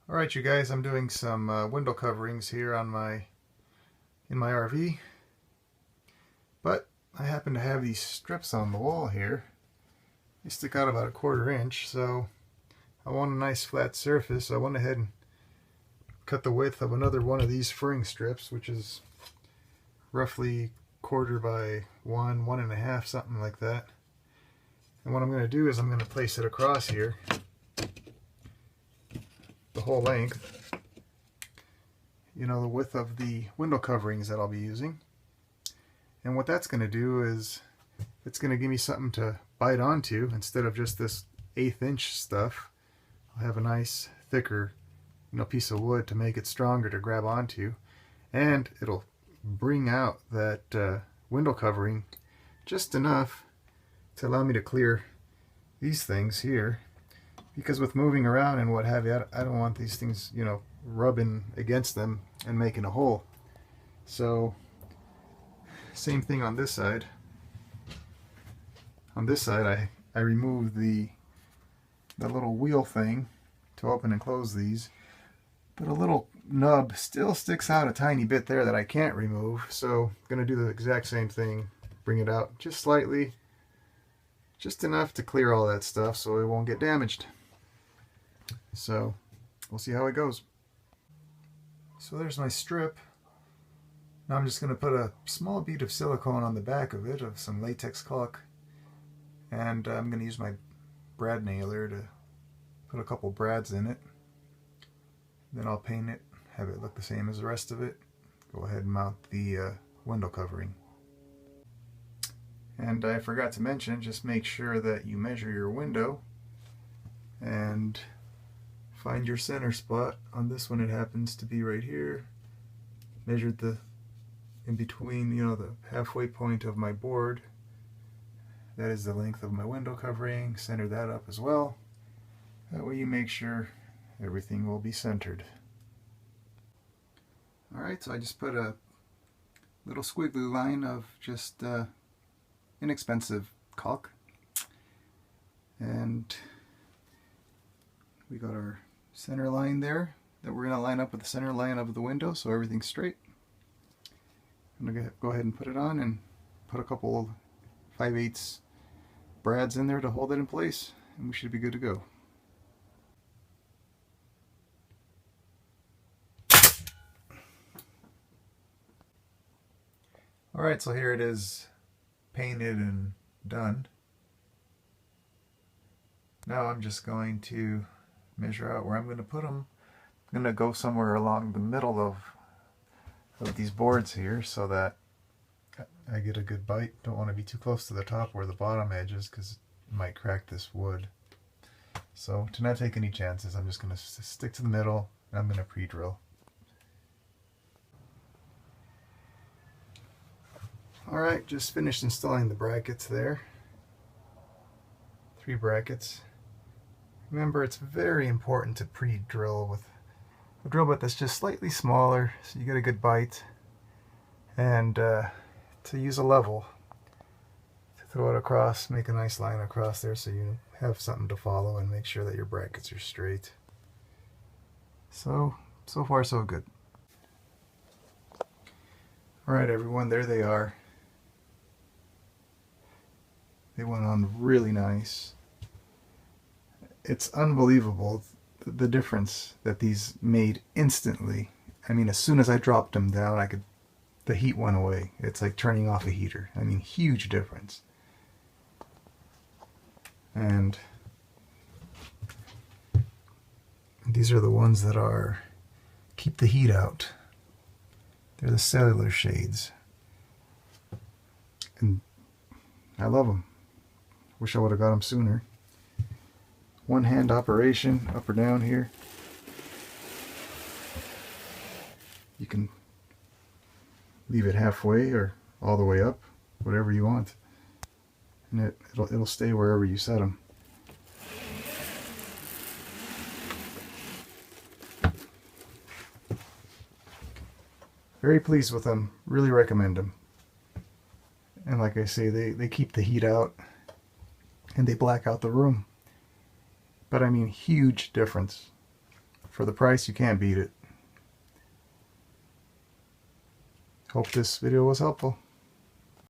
Alright you guys, I'm doing some window coverings here on in my RV, but I happen to have these strips on the wall here. They stick out about 1/4 inch, so I want a nice flat surface. So I went ahead and cut the width of another one of these furring strips, which is roughly 1/4 by 1.5, something like that. And what I'm going to do is I'm going to place it across here the whole length, the width of the window coverings that I'll be using. And what that's going to do is it's going to give me something to bite onto instead of just this 1/8 inch stuff. I'll have a nice thicker piece of wood to make it stronger to grab onto, and it'll bring out that window covering just enough to allow me to clear these things here, because with moving around and what have you, I don't want these things rubbing against them and making a hole. So same thing on this side. On this side I removed the little wheel thing to open and close these, but a little nub still sticks out a tiny bit there that I can't remove, so I'm going to do the exact same thing. Bring it out just slightly, just enough to clear all that stuff so it won't get damaged. So we'll see how it goes. So there's my strip. Now I'm just going to put a small bead of silicone on the back of it, of some latex caulk, and I'm going to use my brad nailer to put a couple brads in it. Then I'll paint it, have it look the same as the rest of it. Go ahead and mount the window covering. And I forgot to mention, just make sure that you measure your window and find your center spot. On this one it happens to be right here. Measured the in between, the halfway point of my board. That is the length of my window covering. Center that up as well. That way you make sure everything will be centered. Alright, so I just put a little squiggly line of just inexpensive caulk. And we got our center line there that we're going to line up with the center line of the window so everything's straight. I'm going to go ahead and put it on and put a couple 5/8 brads in there to hold it in place, and we should be good to go. Alright, so here it is, painted and done. Now I'm just going to measure out where I'm going to put them. I'm going to go somewhere along the middle of these boards here so that I get a good bite. Don't want to be too close to the top or the bottom edges because it might crack this wood. So to not take any chances, I'm just going to stick to the middle, and I'm going to pre-drill. Alright, just finished installing the brackets there. 3 brackets. Remember, it's very important to pre-drill with a drill bit that's just slightly smaller so you get a good bite, and to use a level to throw it across, make a nice line across there so you have something to follow and make sure that your brackets are straight. So far so good. Alright everyone, there they are. They went on really nice. It's unbelievable the difference that these made instantly. I mean, as soon as I dropped them down, the heat went away. It's like turning off a heater. I mean, huge difference. And these are the ones that keep the heat out. They're the Cellular shades. And I love them. Wish I would have got them sooner. One hand operation, up or down here. You can leave it halfway or all the way up, whatever you want, and it'll stay wherever you set them. Very pleased with them. Really recommend them. And like I say, they keep the heat out and they black out the room. But I mean, huge difference For the price, you can't beat it. Hope this video was helpful.